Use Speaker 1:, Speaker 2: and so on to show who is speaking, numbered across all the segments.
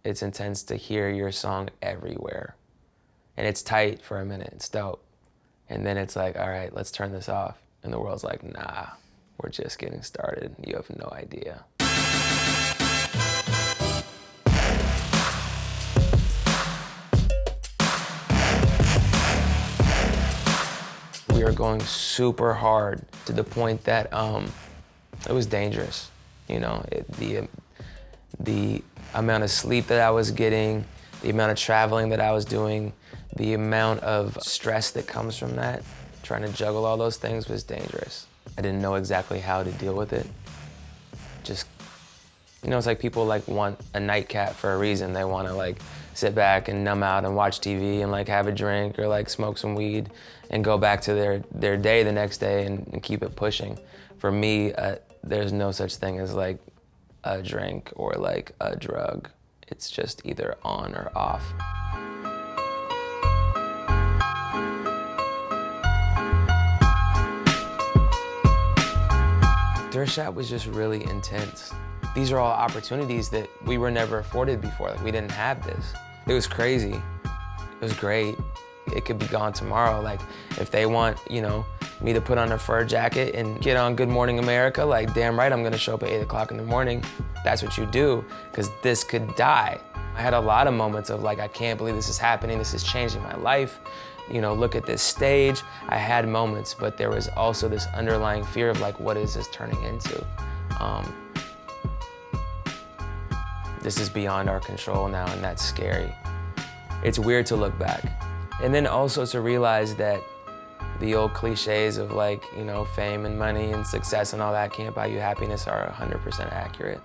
Speaker 1: It's intense to hear your song everywhere. And it's tight for a minute, it's dope. And then it's like, all right, let's turn this off. And the world's like, nah, we're just getting started. You have no idea. We were going super hard to the point that it was dangerous. You know, the amount of sleep that I was getting, the amount of traveling that I was doing, the amount of stress that comes from that, trying to juggle all those things was dangerous. I didn't know exactly how to deal with it. Just, you know, it's like people like want a nightcap for a reason. They want to like sit back and numb out and watch TV and like have a drink or like smoke some weed and go back to their day the next day and keep it pushing. For me, there's no such thing as like a drink or like a drug. It's just either on or off. Thrift Shop was just really intense. These are all opportunities that we were never afforded before. Like, we didn't have this. It was crazy. It was great. It could be gone tomorrow. Like, if they want, you know, me to put on a fur jacket and get on Good Morning America, like, damn right I'm gonna show up at 8 o'clock in the morning. That's what you do, because this could die. I had a lot of moments of like, I can't believe this is happening. This is changing my life. You know, look at this stage. I had moments, but there was also this underlying fear of like, what is this turning into? This is beyond our control now, and that's scary. It's weird to look back. And then also to realize that the old cliches of like, you know, fame and money and success and all that can't buy you happiness are 100% accurate.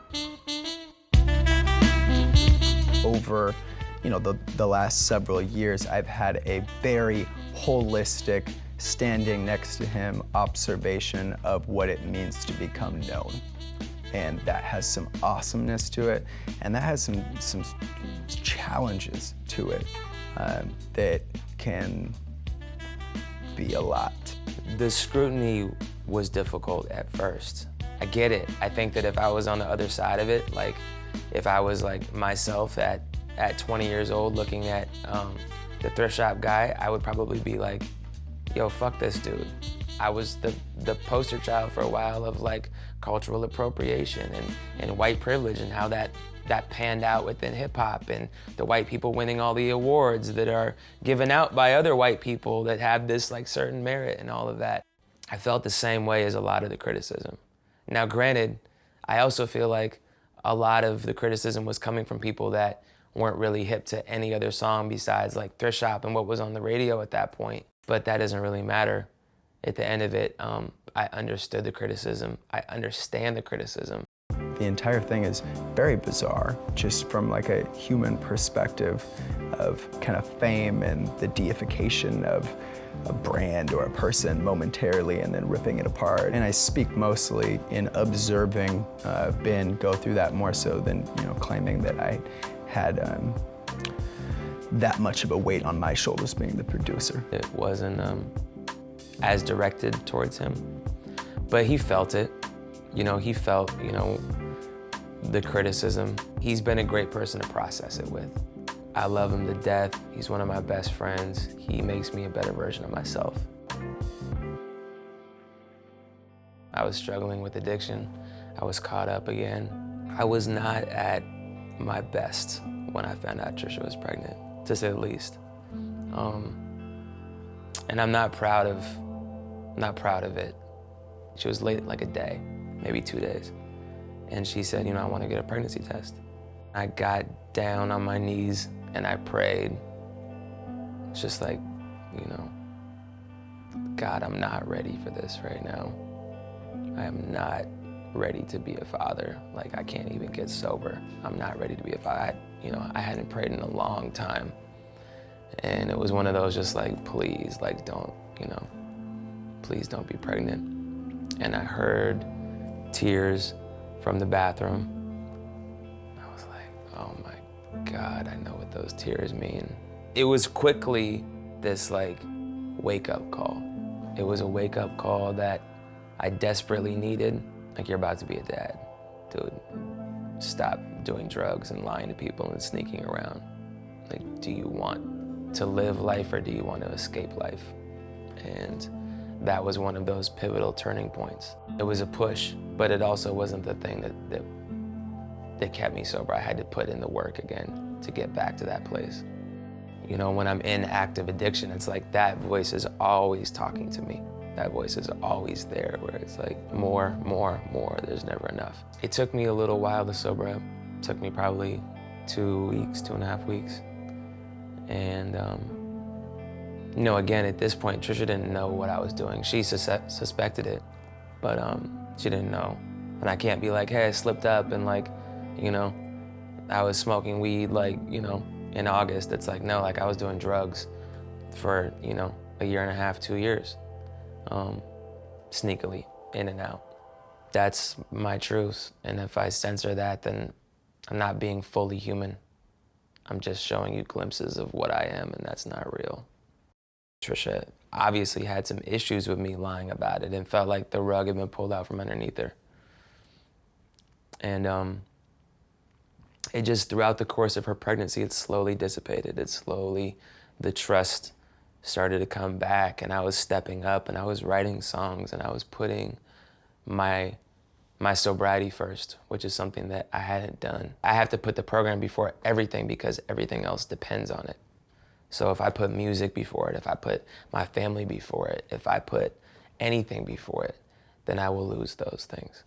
Speaker 2: Over, you know, the last several years, I've had a very holistic, standing next to him observation of what it means to become known. And that has some awesomeness to it, and that has some challenges to it that can be a lot.
Speaker 1: The scrutiny was difficult at first. I get it. I think that if I was on the other side of it, like if I was like myself at 20 years old looking at the thrift shop guy, I would probably be like, yo, fuck this dude. I was the poster child for a while of like cultural appropriation and white privilege and how that panned out within hip hop and the white people winning all the awards that are given out by other white people that have this like certain merit and all of that. I felt the same way as a lot of the criticism. Now granted, I also feel like a lot of the criticism was coming from people that weren't really hip to any other song besides like Thrift Shop and what was on the radio at that point. But that doesn't really matter. At the end of it, I understood the criticism. I understand the criticism.
Speaker 2: The entire thing is very bizarre, just from like a human perspective of kind of fame and the deification of a brand or a person momentarily and then ripping it apart. And I speak mostly in observing Ben go through that more so than, you know, claiming that I had that much of a weight on my shoulders being the producer.
Speaker 1: It wasn't as directed towards him, but he felt it. You know, he felt, you know, the criticism. He's been a great person to process it with. I love him to death. He's one of my best friends. He makes me a better version of myself. I was struggling with addiction. I was caught up again. I was not at my best when I found out Trisha was pregnant, to say the least. And I'm not proud of it. She was late like a day, maybe 2 days. And she said, you know, I want to get a pregnancy test. I got down on my knees and I prayed. It's just like, you know, God, I'm not ready for this right now. I am not ready to be a father. Like, I can't even get sober. I'm not ready to be a father. I hadn't prayed in a long time. And it was one of those just like, please, like, don't, please don't be pregnant. And I heard tears from the bathroom. I was like, oh my God, I know what those tears mean. It was quickly this like wake-up call. It was a wake-up call that I desperately needed. Like, you're about to be a dad. Dude, stop doing drugs and lying to people and sneaking around. Like, do you want to live life or do you want to escape life? And that was one of those pivotal turning points. It was a push, but it also wasn't the thing that kept me sober. I had to put in the work again to get back to that place. You know, when I'm in active addiction, it's like that voice is always talking to me. That voice is always there, where it's like more, more, more, there's never enough. It took me a little while to sober up. It took me probably 2 weeks, 2.5 weeks. And, you know, again, at this point, Trisha didn't know what I was doing. She suspected it, but she didn't know. And I can't be like, hey, I slipped up and like, you know, I was smoking weed like, you know, in August. It's like, no, like I was doing drugs for, you know, 1.5 years, 2 years, sneakily, in and out. That's my truth. And if I censor that, then I'm not being fully human. I'm just showing you glimpses of what I am, and that's not real. Trisha obviously had some issues with me lying about it and felt like the rug had been pulled out from underneath her. And it just, throughout the course of her pregnancy, it slowly dissipated. The trust started to come back, and I was stepping up, and I was writing songs, and I was putting my sobriety first, which is something that I hadn't done. I have to put the program before everything because everything else depends on it. So if I put music before it, if I put my family before it, if I put anything before it, then I will lose those things.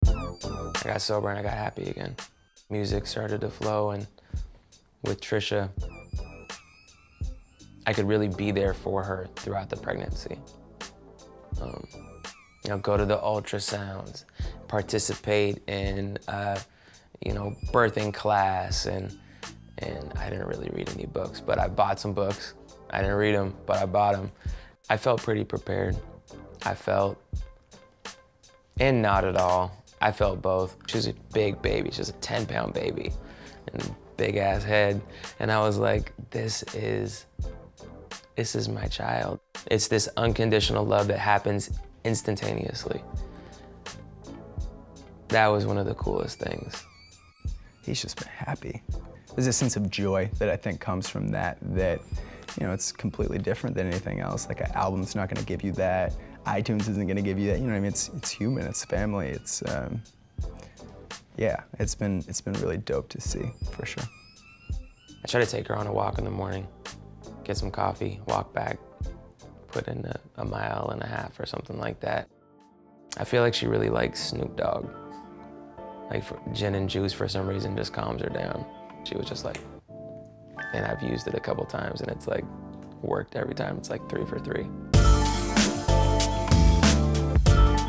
Speaker 1: I got sober and I got happy again. Music started to flow, and with Trisha, I could really be there for her throughout the pregnancy. You know, go to the ultrasounds, participate in, you know, birthing class, and I didn't really read any books, but I bought some books. I didn't read them, but I bought them. I felt pretty prepared. I felt, and not at all. I felt both. She was a big baby. She was a 10-pound baby and a big ass head. And I was like, this is my child. It's this unconditional love that happens instantaneously. That was one of the coolest things.
Speaker 2: He's just been happy. There's a sense of joy that I think comes from that, you know, it's completely different than anything else. Like, an album's not gonna give you that. iTunes isn't gonna give you that. You know what I mean? It's human, it's family, it's, yeah, it's been really dope to see, for sure.
Speaker 1: I try to take her on a walk in the morning, get some coffee, walk back, put in a 1.5 miles or something like that. I feel like she really likes Snoop Dogg. Like, gin and juice, for some reason, just calms her down. She was just like, and I've used it a couple times, and it's like worked every time. It's like 3 for 3.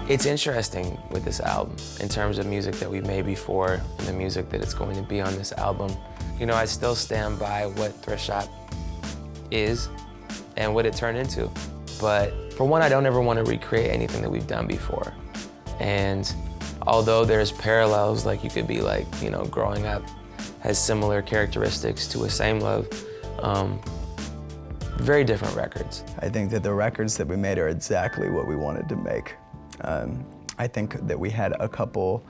Speaker 1: It's interesting with this album in terms of music that we made before and the music that it's going to be on this album. You know, I still stand by what Thrift Shop is and what it turned into. But for one, I don't ever want to recreate anything that we've done before. And although there's parallels, like you could be like, you know, growing up has similar characteristics to A Same Love, very different records.
Speaker 2: I think that the records that we made are exactly what we wanted to make. I think that we had a couple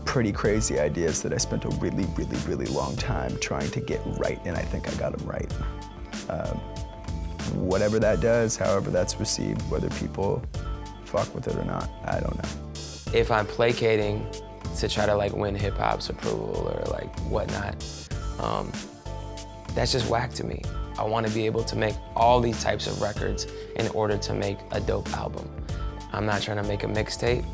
Speaker 2: pretty crazy ideas that I spent a really, really, really long time trying to get right, and I think I got them right. Whatever that does, however that's received, whether people fuck with it or not, I don't know.
Speaker 1: If I'm placating to try to like win hip hop's approval or like whatnot, that's just whack to me. I want to be able to make all these types of records in order to make a dope album. I'm not trying to make a mixtape.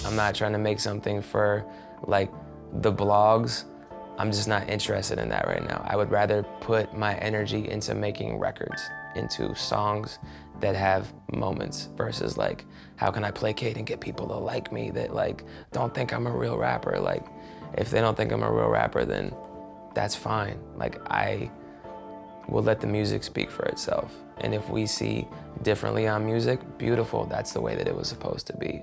Speaker 1: I'm not trying to make something for like the blogs. I'm just not interested in that right now. I would rather put my energy into making records, into songs that have moments versus like, how can I placate and get people to like me that like don't think I'm a real rapper? Like, if they don't think I'm a real rapper, then that's fine. Like, I will let the music speak for itself. And if we see differently on music, beautiful, that's the way that it was supposed to be.